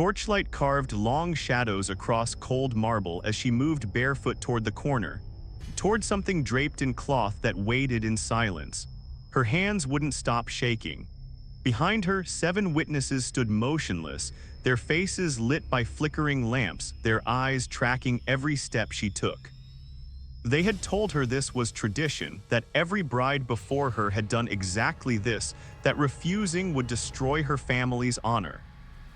Torchlight carved long shadows across cold marble as she moved barefoot toward the corner, toward something draped in cloth that waited in silence. Her hands wouldn't stop shaking. Behind her, 7 witnesses stood motionless, their faces lit by flickering lamps, their eyes tracking every step she took. They had told her this was tradition, that every bride before her had done exactly this, that refusing would destroy her family's honor.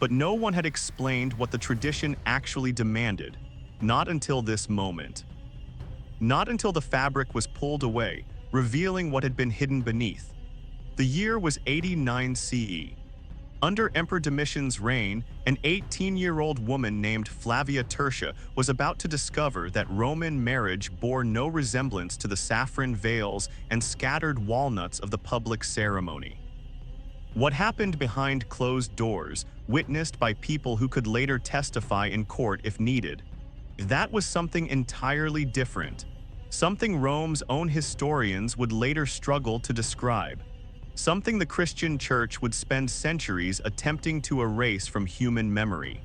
But no one had explained what the tradition actually demanded, not until this moment. Not until the fabric was pulled away, revealing what had been hidden beneath. The year was 89 CE. Under Emperor Domitian's reign, an 18-year-old woman named Flavia Tertia was about to discover that Roman marriage bore no resemblance to the saffron veils and scattered walnuts of the public ceremony. What happened behind closed doors, witnessed by people who could later testify in court if needed, that was something entirely different. Something Rome's own historians would later struggle to describe. Something the Christian Church would spend centuries attempting to erase from human memory.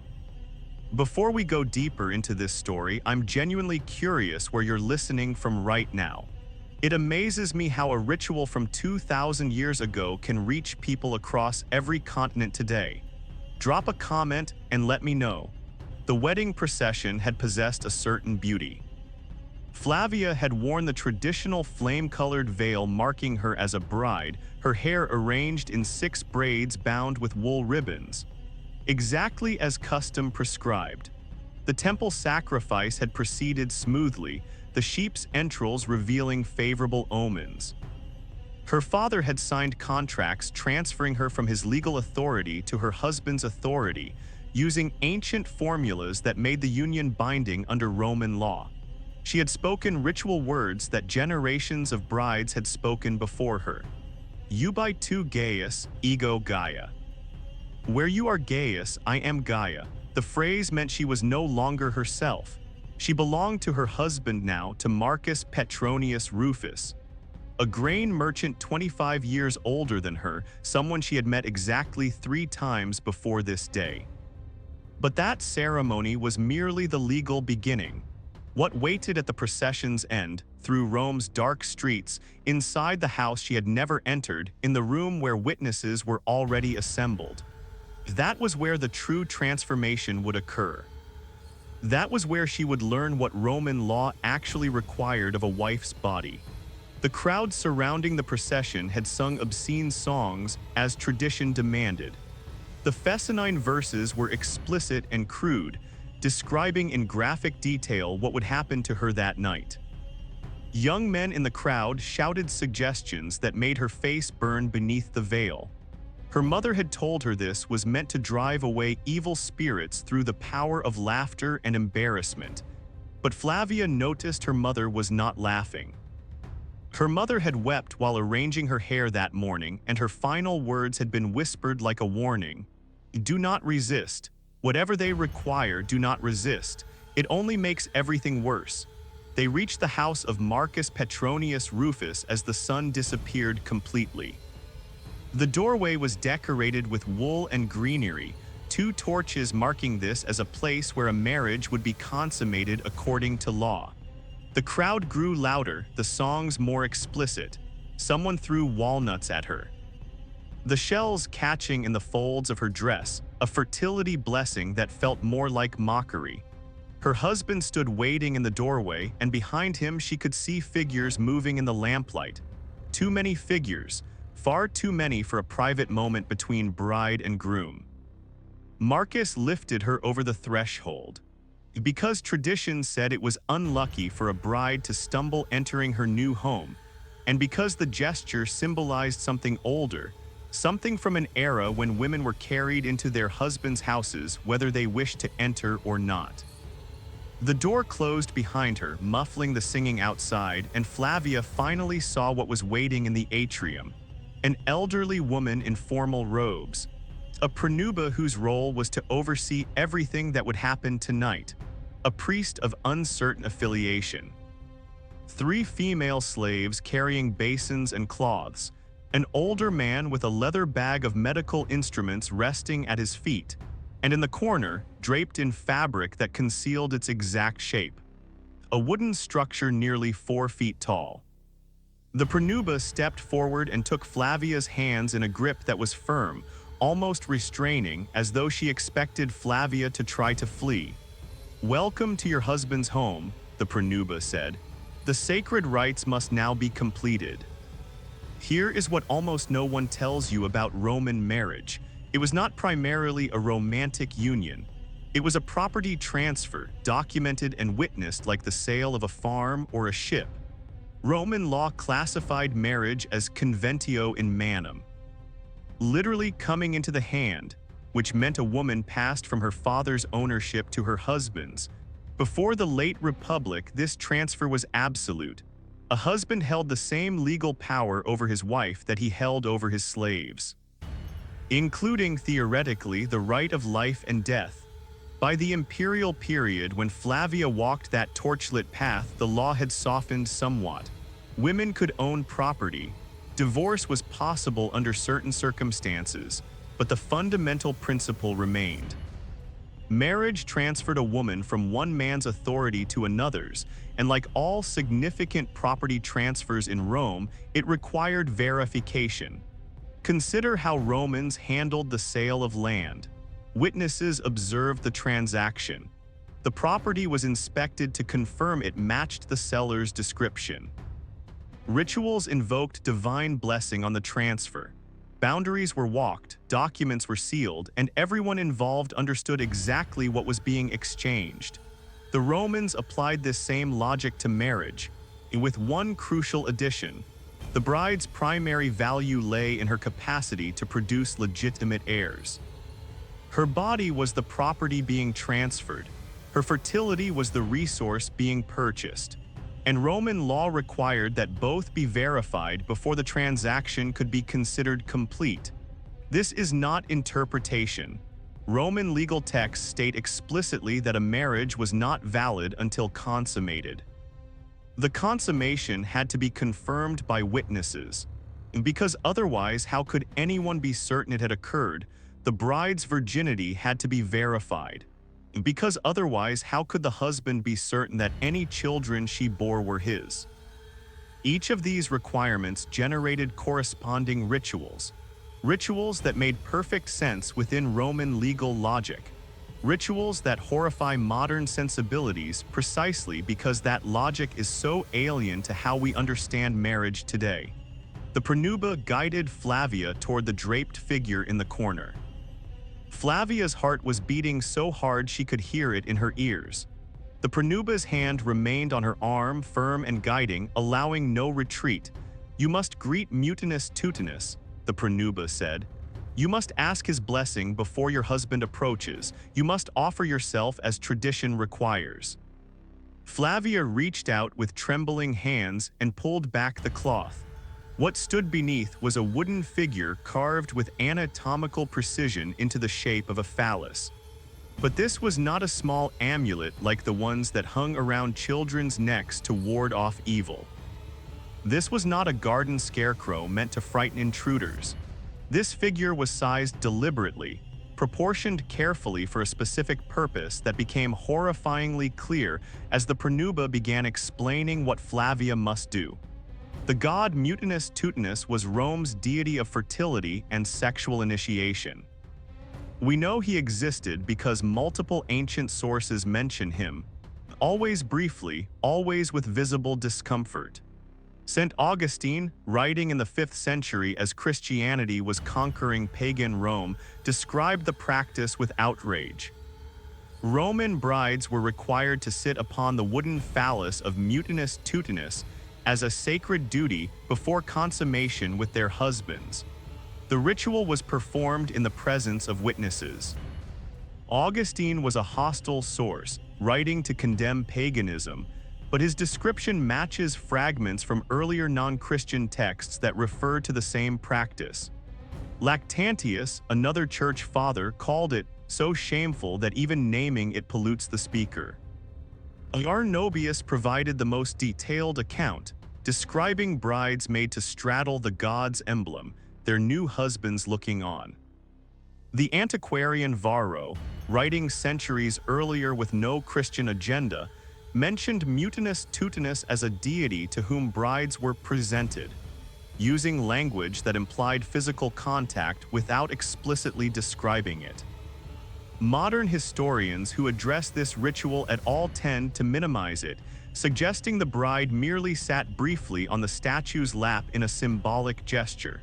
Before we go deeper into this story, I'm genuinely curious where you're listening from right now. It amazes me how a ritual from 2,000 years ago can reach people across every continent today. Drop a comment and let me know. The wedding procession had possessed a certain beauty. Flavia had worn the traditional flame-colored veil marking her as a bride, her hair arranged in 6 braids bound with wool ribbons. Exactly as custom prescribed. The temple sacrifice had proceeded smoothly, the sheep's entrails revealing favorable omens. Her father had signed contracts transferring her from his legal authority to her husband's authority, using ancient formulas that made the union binding under Roman law. She had spoken ritual words that generations of brides had spoken before her. Ubi tu Gaius, ego Gaia. Where you are Gaius, I am Gaia. The phrase meant she was no longer herself. She belonged to her husband now, to Marcus Petronius Rufus, a grain merchant 25 years older than her, someone she had met exactly 3 times before this day. But that ceremony was merely the legal beginning. What waited at the procession's end, through Rome's dark streets, inside the house she had never entered, in the room where witnesses were already assembled. That was where the true transformation would occur. That was where she would learn what Roman law actually required of a wife's body. The crowd surrounding the procession had sung obscene songs as tradition demanded. The Fescennine verses were explicit and crude, describing in graphic detail what would happen to her that night. Young men in the crowd shouted suggestions that made her face burn beneath the veil. Her mother had told her this was meant to drive away evil spirits through the power of laughter and embarrassment. But Flavia noticed her mother was not laughing. Her mother had wept while arranging her hair that morning, and her final words had been whispered like a warning. Do not resist. Whatever they require, do not resist. It only makes everything worse. They reached the house of Marcus Petronius Rufus as the sun disappeared completely. The doorway was decorated with wool and greenery, 2 torches marking this as a place where a marriage would be consummated according to law. The crowd grew louder, the songs more explicit. Someone threw walnuts at her, the shells catching in the folds of her dress, a fertility blessing that felt more like mockery. Her husband stood waiting in the doorway, and behind him she could see figures moving in the lamplight. Too many figures, far too many for a private moment between bride and groom. Marcus lifted her over the threshold. Because tradition said it was unlucky for a bride to stumble entering her new home, and because the gesture symbolized something older, something from an era when women were carried into their husbands' houses whether they wished to enter or not. The door closed behind her, muffling the singing outside, and Flavia finally saw what was waiting in the atrium. An elderly woman in formal robes. A praenuba whose role was to oversee everything that would happen tonight. A priest of uncertain affiliation. 3 female slaves carrying basins and cloths. An older man with a leather bag of medical instruments resting at his feet. and in the corner, draped in fabric that concealed its exact shape, a wooden structure nearly 4 feet tall. The Pronuba stepped forward and took Flavia's hands in a grip that was firm, almost restraining, as though she expected Flavia to try to flee. "Welcome to your husband's home," the Pronuba said. "The sacred rites must now be completed." Here is what almost no one tells you about Roman marriage. It was not primarily a romantic union. It was a property transfer, documented and witnessed like the sale of a farm or a ship. Roman law classified marriage as conventio in manum, literally coming into the hand, which meant a woman passed from her father's ownership to her husband's. Before the late Republic, this transfer was absolute. A husband held the same legal power over his wife that he held over his slaves, including theoretically the right of life and death. By the imperial period, when Flavia walked that torchlit path, the law had softened somewhat. Women could own property. Divorce was possible under certain circumstances, but the fundamental principle remained. Marriage transferred a woman from one man's authority to another's, and like all significant property transfers in Rome, it required verification. Consider how Romans handled the sale of land. Witnesses observed the transaction. The property was inspected to confirm it matched the seller's description. Rituals invoked divine blessing on the transfer. Boundaries were walked, documents were sealed, and everyone involved understood exactly what was being exchanged. The Romans applied this same logic to marriage, with one crucial addition. The bride's primary value lay in her capacity to produce legitimate heirs. Her body was the property being transferred. Her fertility was the resource being purchased. And Roman law required that both be verified before the transaction could be considered complete. This is not interpretation. Roman legal texts state explicitly that a marriage was not valid until consummated. The consummation had to be confirmed by witnesses. Because otherwise, how could anyone be certain it had occurred? The bride's virginity had to be verified. Because otherwise, how could the husband be certain that any children she bore were his? Each of these requirements generated corresponding rituals. Rituals that made perfect sense within Roman legal logic. Rituals that horrify modern sensibilities precisely because that logic is so alien to how we understand marriage today. The Pronuba guided Flavia toward the draped figure in the corner. Flavia's heart was beating so hard she could hear it in her ears. The Pronuba's hand remained on her arm, firm and guiding, allowing no retreat. "You must greet Mutinus Tutinus," the Pronuba said. "You must ask his blessing before your husband approaches. You must offer yourself as tradition requires." Flavia reached out with trembling hands and pulled back the cloth. What stood beneath was a wooden figure carved with anatomical precision into the shape of a phallus. But this was not a small amulet like the ones that hung around children's necks to ward off evil. This was not a garden scarecrow meant to frighten intruders. This figure was sized deliberately, proportioned carefully for a specific purpose that became horrifyingly clear as the Pronuba began explaining what Flavia must do. The god Mutinus Tutinus was Rome's deity of fertility and sexual initiation. We know he existed because multiple ancient sources mention him, always briefly, always with visible discomfort. St. Augustine, writing in the 5th century as Christianity was conquering pagan Rome, described the practice with outrage. Roman brides were required to sit upon the wooden phallus of Mutinus Tutinus as a sacred duty before consummation with their husbands. The ritual was performed in the presence of witnesses. Augustine was a hostile source, writing to condemn paganism, but his description matches fragments from earlier non-Christian texts that refer to the same practice. Lactantius, another church father, called it so shameful that even naming it pollutes the speaker. Arnobius provided the most detailed account, describing brides made to straddle the god's emblem, their new husbands looking on. The antiquarian Varro, writing centuries earlier with no Christian agenda, mentioned Mutinus as a deity to whom brides were presented, using language that implied physical contact without explicitly describing it. Modern historians who address this ritual at all tend to minimize it, suggesting the bride merely sat briefly on the statue's lap in a symbolic gesture.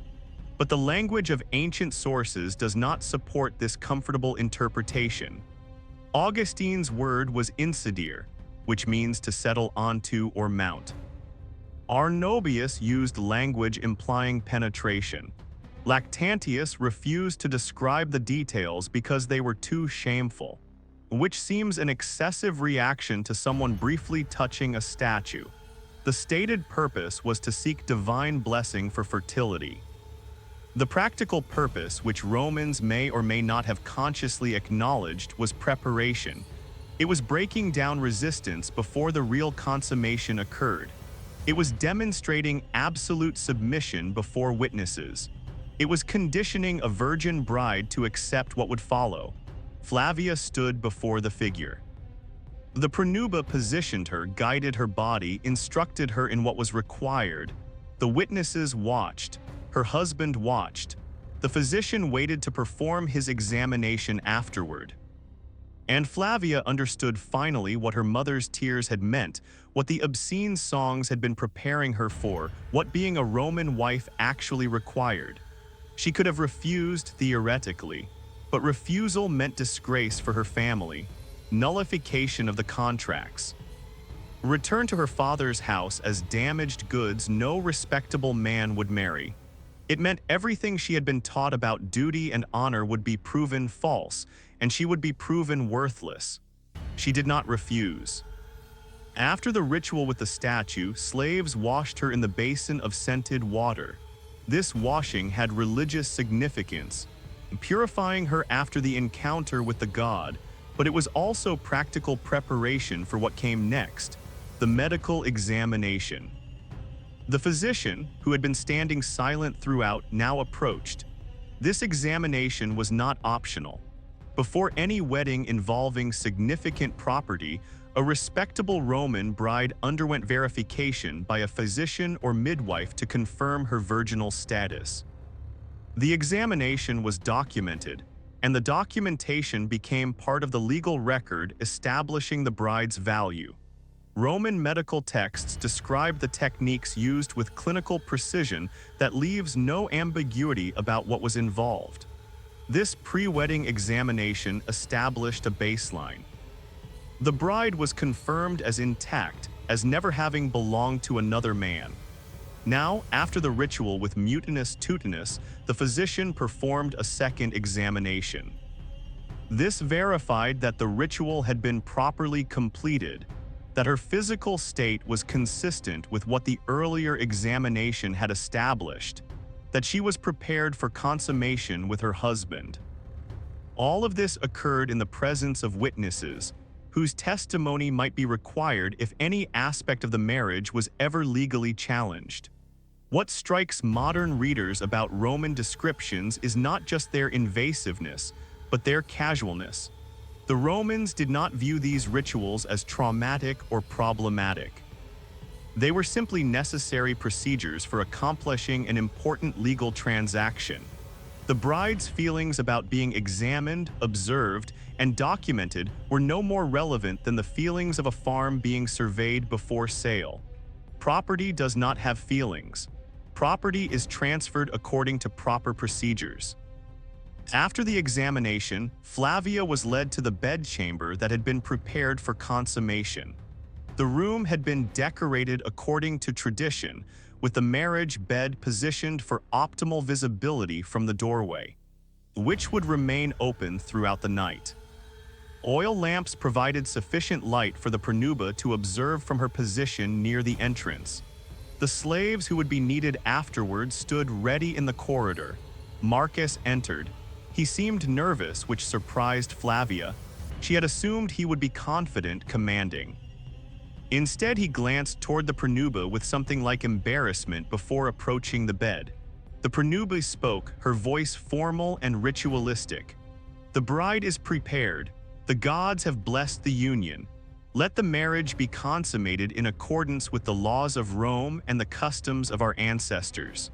But the language of ancient sources does not support this comfortable interpretation. Augustine's word was insedere, which means to settle onto or mount. Arnobius used language implying penetration. Lactantius refused to describe the details because they were too shameful, which seems an excessive reaction to someone briefly touching a statue. The stated purpose was to seek divine blessing for fertility. The practical purpose, which Romans may or may not have consciously acknowledged, was preparation. It was breaking down resistance before the real consummation occurred. It was demonstrating absolute submission before witnesses. It was conditioning a virgin bride to accept what would follow. Flavia stood before the figure. The pronuba positioned her, guided her body, instructed her in what was required. The witnesses watched. Her husband watched. The physician waited to perform his examination afterward. And Flavia understood finally what her mother's tears had meant, what the obscene songs had been preparing her for, what being a Roman wife actually required. She could have refused theoretically, but refusal meant disgrace for her family, nullification of the contracts. Return to her father's house as damaged goods no respectable man would marry. It meant everything she had been taught about duty and honor would be proven false, and she would be proven worthless. She did not refuse. After the ritual with the statue, slaves washed her in the basin of scented water. This washing had religious significance, purifying her after the encounter with the god, but it was also practical preparation for what came next, the medical examination. The physician, who had been standing silent throughout, now approached. This examination was not optional. Before any wedding involving significant property, a respectable Roman bride underwent verification by a physician or midwife to confirm her virginal status. The examination was documented, and the documentation became part of the legal record establishing the bride's value. Roman medical texts describe the techniques used with clinical precision that leaves no ambiguity about what was involved. This pre-wedding examination established a baseline. The bride was confirmed as intact, as never having belonged to another man. Now, after the ritual with Mutinus, the physician performed a second examination. This verified that the ritual had been properly completed, that her physical state was consistent with what the earlier examination had established, that she was prepared for consummation with her husband. All of this occurred in the presence of witnesses, whose testimony might be required if any aspect of the marriage was ever legally challenged. What strikes modern readers about Roman descriptions is not just their invasiveness, but their casualness. The Romans did not view these rituals as traumatic or problematic. They were simply necessary procedures for accomplishing an important legal transaction. The bride's feelings about being examined, observed, and documented were no more relevant than the feelings of a farm being surveyed before sale. Property does not have feelings. Property is transferred according to proper procedures. After the examination, Flavia was led to the bedchamber that had been prepared for consummation. The room had been decorated according to tradition, with the marriage bed positioned for optimal visibility from the doorway, which would remain open throughout the night. Oil lamps provided sufficient light for the pronuba to observe from her position near the entrance. The slaves who would be needed afterwards stood ready in the corridor. Marcus entered. He seemed nervous, which surprised Flavia. She had assumed he would be confident, commanding. Instead, he glanced toward the pronuba with something like embarrassment before approaching the bed. The Pronuba spoke, her voice formal and ritualistic. "The bride is prepared. The gods have blessed the union. Let the marriage be consummated in accordance with the laws of Rome and the customs of our ancestors.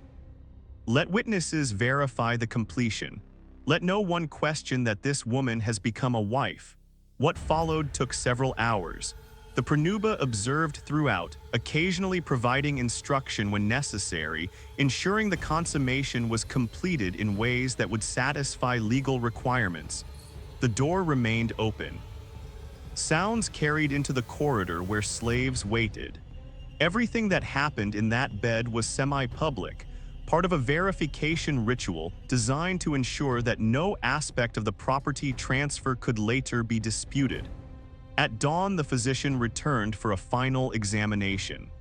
Let witnesses verify the completion. Let no one question that this woman has become a wife." What followed took several hours. The Pronuba observed throughout, occasionally providing instruction when necessary, ensuring the consummation was completed in ways that would satisfy legal requirements. The door remained open. Sounds carried into the corridor where slaves waited. Everything that happened in that bed was semi-public, part of a verification ritual designed to ensure that no aspect of the property transfer could later be disputed. At dawn, the physician returned for a final examination.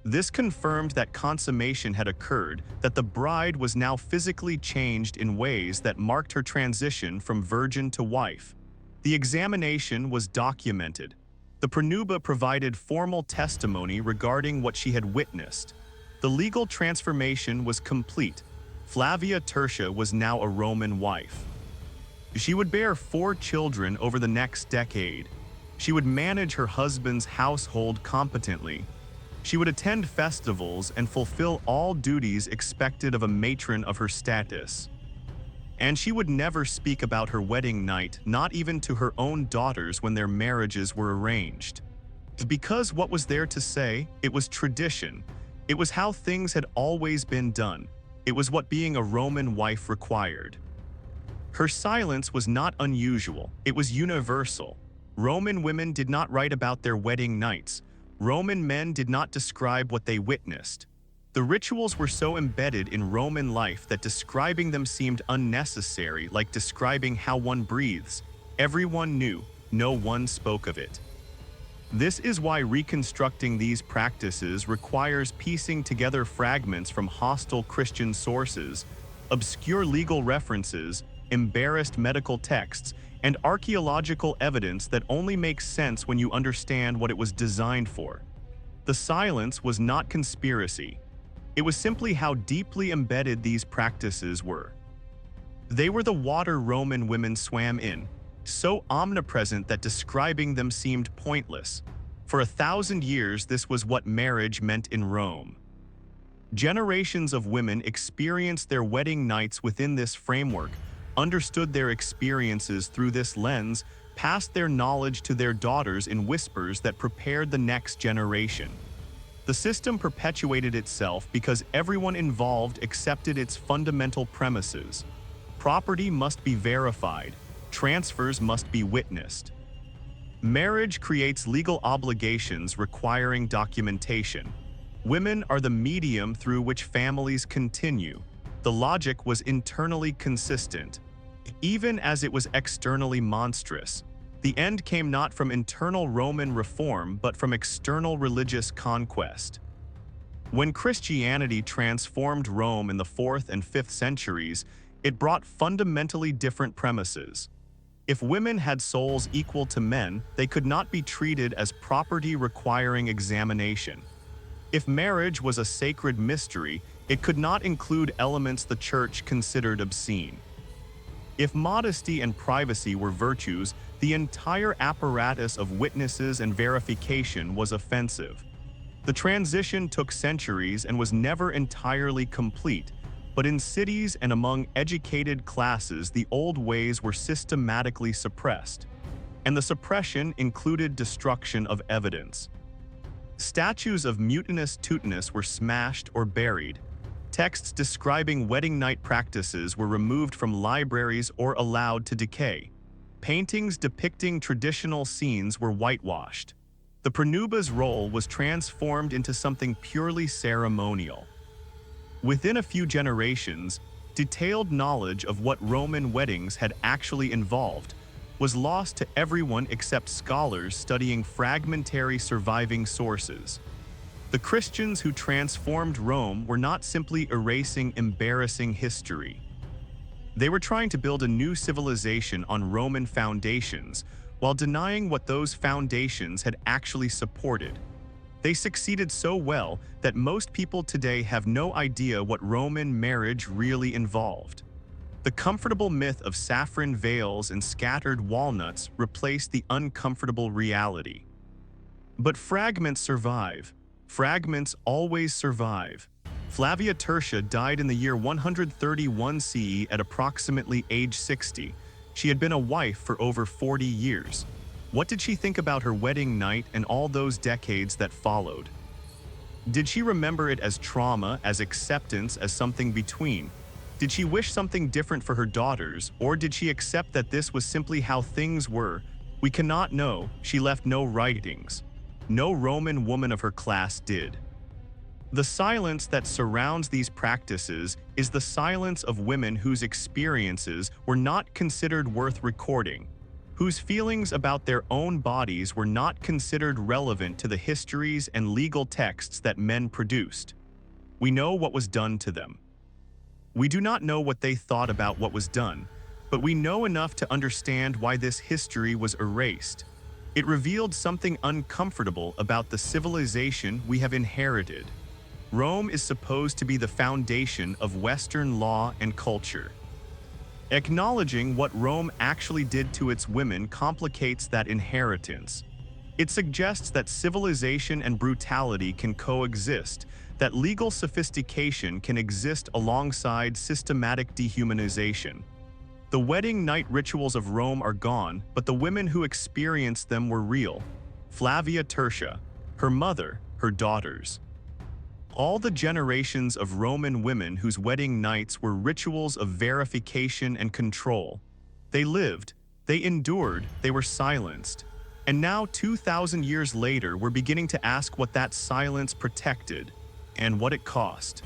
This confirmed that consummation had occurred, that the bride was now physically changed in ways that marked her transition from virgin to wife. The examination was documented. The Pronuba provided formal testimony regarding what she had witnessed. The legal transformation was complete. Flavia Tertia was now a Roman wife. She would bear 4 children over the next decade. She would manage her husband's household competently. She would attend festivals and fulfill all duties expected of a matron of her status. And she would never speak about her wedding night, not even to her own daughters when their marriages were arranged. Because what was there to say? It was tradition. It was how things had always been done. It was what being a Roman wife required. Her silence was not unusual. It was universal. Roman women did not write about their wedding nights. Roman men did not describe what they witnessed. The rituals were so embedded in Roman life that describing them seemed unnecessary, like describing how one breathes. Everyone knew, no one spoke of it. This is why reconstructing these practices requires piecing together fragments from hostile Christian sources, obscure legal references, embarrassed medical texts, and archaeological evidence that only makes sense when you understand what it was designed for. The silence was not conspiracy. It was simply how deeply embedded these practices were. They were the water Roman women swam in, so omnipresent that describing them seemed pointless. For 1,000 years, this was what marriage meant in Rome. Generations of women experienced their wedding nights within this framework, understood their experiences through this lens, passed their knowledge to their daughters in whispers that prepared the next generation. The system perpetuated itself because everyone involved accepted its fundamental premises. Property must be verified. Transfers must be witnessed. Marriage creates legal obligations requiring documentation. Women are the medium through which families continue. The logic was internally consistent, even as it was externally monstrous. The end came not from internal Roman reform, but from external religious conquest. When Christianity transformed Rome in the 4th and 5th centuries, it brought fundamentally different premises. If women had souls equal to men, they could not be treated as property requiring examination. If marriage was a sacred mystery, it could not include elements the church considered obscene. If modesty and privacy were virtues, the entire apparatus of witnesses and verification was offensive. The transition took centuries and was never entirely complete, but in cities and among educated classes, the old ways were systematically suppressed, and the suppression included destruction of evidence. Statues of Mutinus were smashed or buried. Texts describing wedding night practices were removed from libraries or allowed to decay. Paintings depicting traditional scenes were whitewashed. The Pronuba's role was transformed into something purely ceremonial. Within a few generations, detailed knowledge of what Roman weddings had actually involved was lost to everyone except scholars studying fragmentary surviving sources. The Christians who transformed Rome were not simply erasing embarrassing history. They were trying to build a new civilization on Roman foundations while denying what those foundations had actually supported. They succeeded so well that most people today have no idea what Roman marriage really involved. The comfortable myth of saffron veils and scattered walnuts replaced the uncomfortable reality. But fragments survive. Fragments always survive. Flavia Tertia died in the year 131 CE at approximately age 60. She had been a wife for over 40 years. What did she think about her wedding night and all those decades that followed? Did she remember it as trauma, as acceptance, as something between? Did she wish something different for her daughters, or did she accept that this was simply how things were? We cannot know. She left no writings. No Roman woman of her class did. The silence that surrounds these practices is the silence of women whose experiences were not considered worth recording, whose feelings about their own bodies were not considered relevant to the histories and legal texts that men produced. We know what was done to them. We do not know what they thought about what was done, but we know enough to understand why this history was erased. It revealed something uncomfortable about the civilization we have inherited. Rome is supposed to be the foundation of Western law and culture. Acknowledging what Rome actually did to its women complicates that inheritance. It suggests that civilization and brutality can coexist, that legal sophistication can exist alongside systematic dehumanization. The wedding night rituals of Rome are gone, but the women who experienced them were real. Flavia Tertia, her mother, her daughters. All the generations of Roman women whose wedding nights were rituals of verification and control. They lived, they endured, they were silenced. And now, 2,000 years later, we're beginning to ask what that silence protected and what it cost.